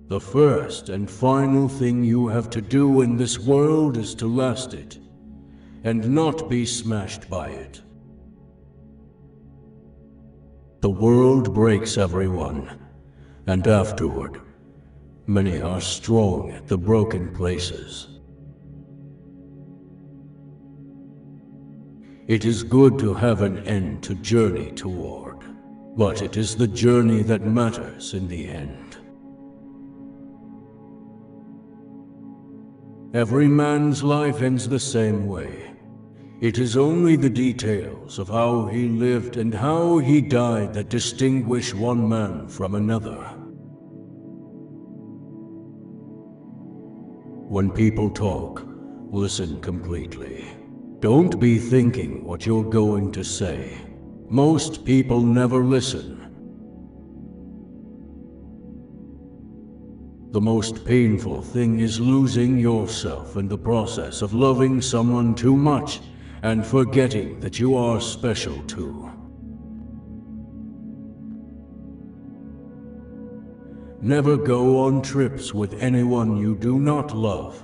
The first and final thing you have to do in this world is to last it, and not be smashed by it. The world breaks everyone, and afterward, many are strong at the broken places. It is good to have an end to journey toward, but it is the journey that matters in the end. Every man's life ends the same way. It is only the details of how he lived and how he died that distinguish one man from another. When people talk, listen completely. Don't be thinking what you're going to say. Most people never listen. The most painful thing is losing yourself in the process of loving someone too much and forgetting that you are special too. Never go on trips with anyone you do not love.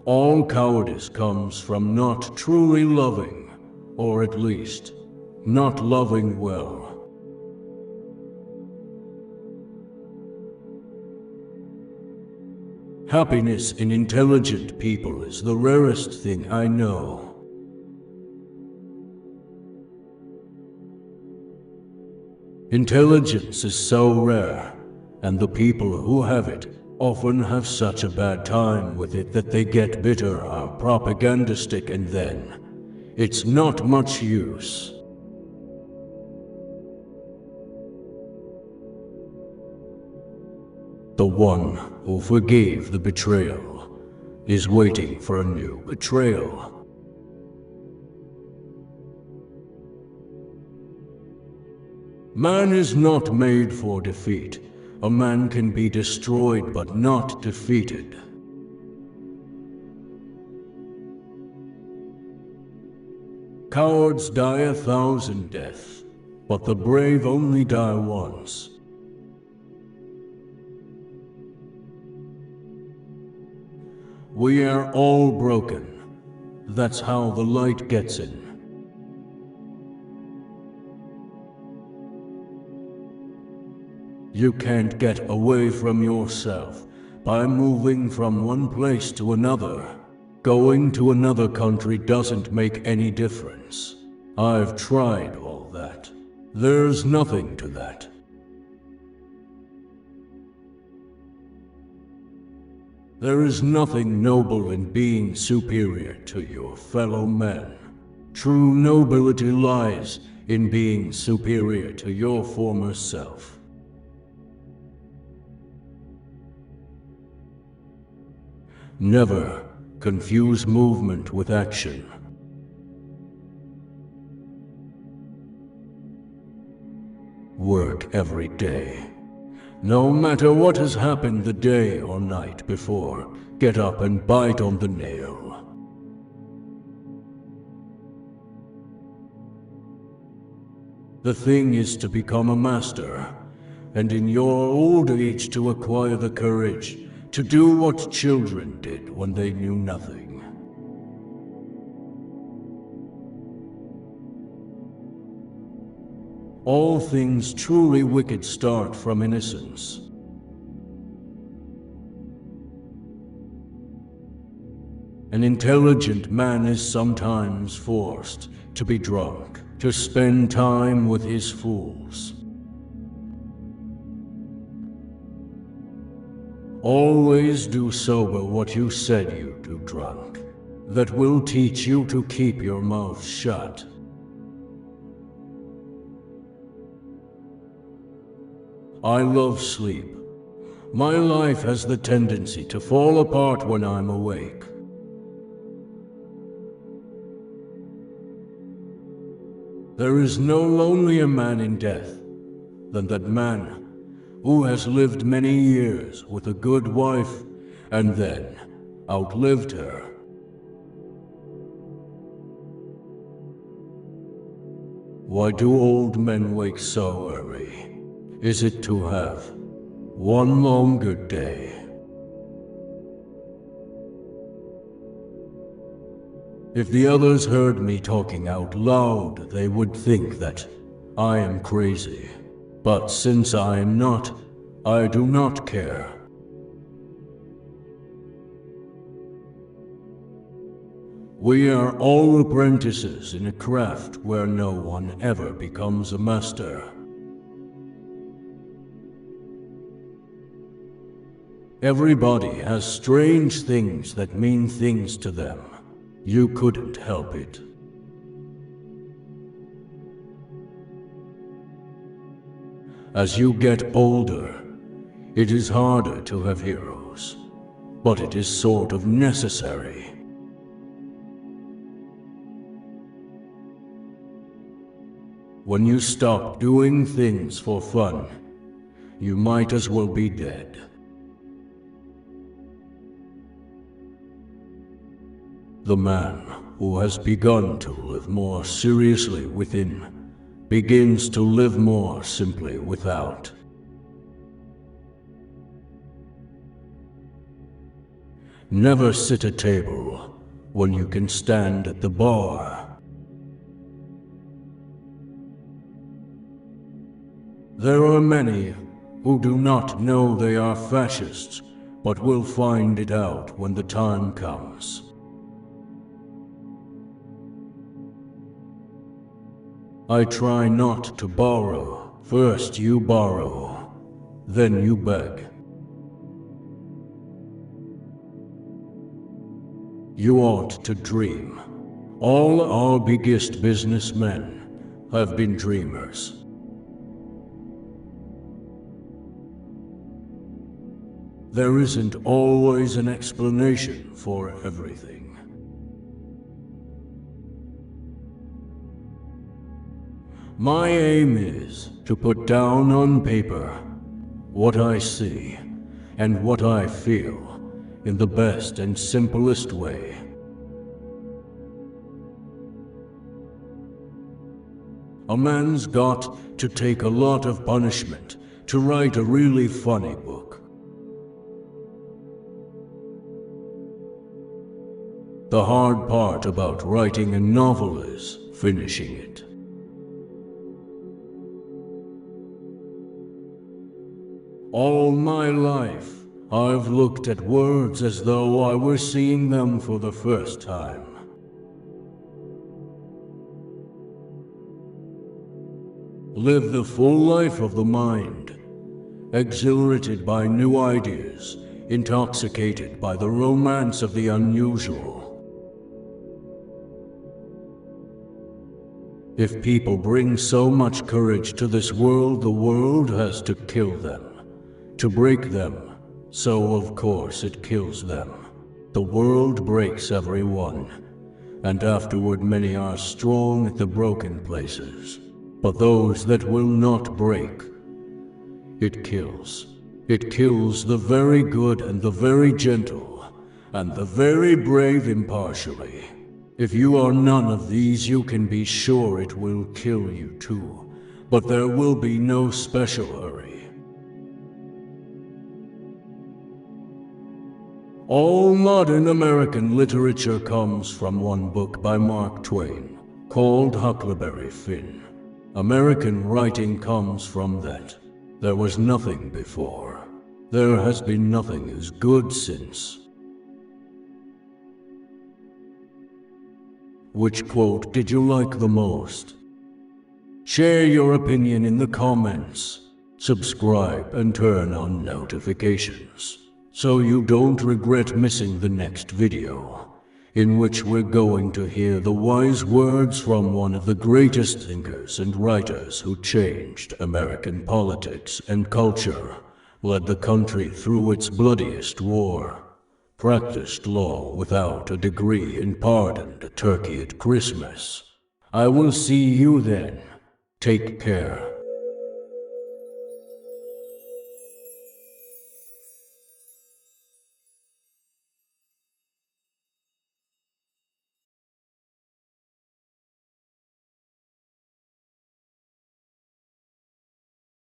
All cowardice comes from not truly loving, or at least, not loving well. Happiness in intelligent people is the rarest thing I know. Intelligence is so rare, and the people who have it often have such a bad time with it that they get bitter or propagandistic, and then it's not much use. The one who forgave the betrayal is waiting for a new betrayal. Man is not made for defeat. A man can be destroyed but not defeated. Cowards die 1,000 deaths, but the brave only die once. We are all broken. That's how the light gets in. You can't get away from yourself by moving from one place to another. Going to another country doesn't make any difference. I've tried all that. There's nothing to that. There is nothing noble in being superior to your fellow men. True nobility lies in being superior to your former self. Never confuse movement with action. Work every day. No matter what has happened the day or night before, get up and bite on the nail. The thing is to become a master, and in your old age to acquire the courage to do what children did when they knew nothing. All things truly wicked start from innocence. An intelligent man is sometimes forced to be drunk, to spend time with his fools. Always do sober what you said you'd do drunk. That will teach you to keep your mouth shut. I love sleep. My life has the tendency to fall apart when I'm awake. There is no lonelier man in death than that man who has lived many years with a good wife and then outlived her. Why do old men wake so early? Is it to have one longer day? If the others heard me talking out loud, they would think that I am crazy. But since I am not, I do not care. We are all apprentices in a craft where no one ever becomes a master. Everybody has strange things that mean things to them. You couldn't help it. As you get older, it is harder to have heroes, but it is sort of necessary. When you stop doing things for fun, you might as well be dead. The man who has begun to live more seriously within begins to live more simply without. Never sit at table when you can stand at the bar. There are many who do not know they are fascists, but will find it out when the time comes. I try not to borrow. First you borrow, then you beg. You ought to dream. All our biggest businessmen have been dreamers. There isn't always an explanation for everything. My aim is to put down on paper what I see and what I feel in the best and simplest way. A man's got to take a lot of punishment to write a really funny book. The hard part about writing a novel is finishing it. All my life, I've looked at words as though I were seeing them for the first time. Live the full life of the mind, exhilarated by new ideas, intoxicated by the romance of the unusual. If people bring so much courage to this world, the world has to kill them. To break them, so of course it kills them. The world breaks everyone, and afterward many are strong at the broken places. But those that will not break, it kills. It kills the very good and the very gentle, and the very brave impartially. If you are none of these, you can be sure it will kill you too. But there will be no special hurry. All modern American literature comes from one book by Mark Twain, called Huckleberry Finn. American writing comes from that. There was nothing before. There has been nothing as good since. Which quote did you like the most? Share your opinion in the comments. Subscribe and turn on notifications, so you don't regret missing the next video, in which we're going to hear the wise words from one of the greatest thinkers and writers who changed American politics and culture, led the country through its bloodiest war, practiced law without a degree, and pardoned a turkey at Christmas. I will see you then. Take care.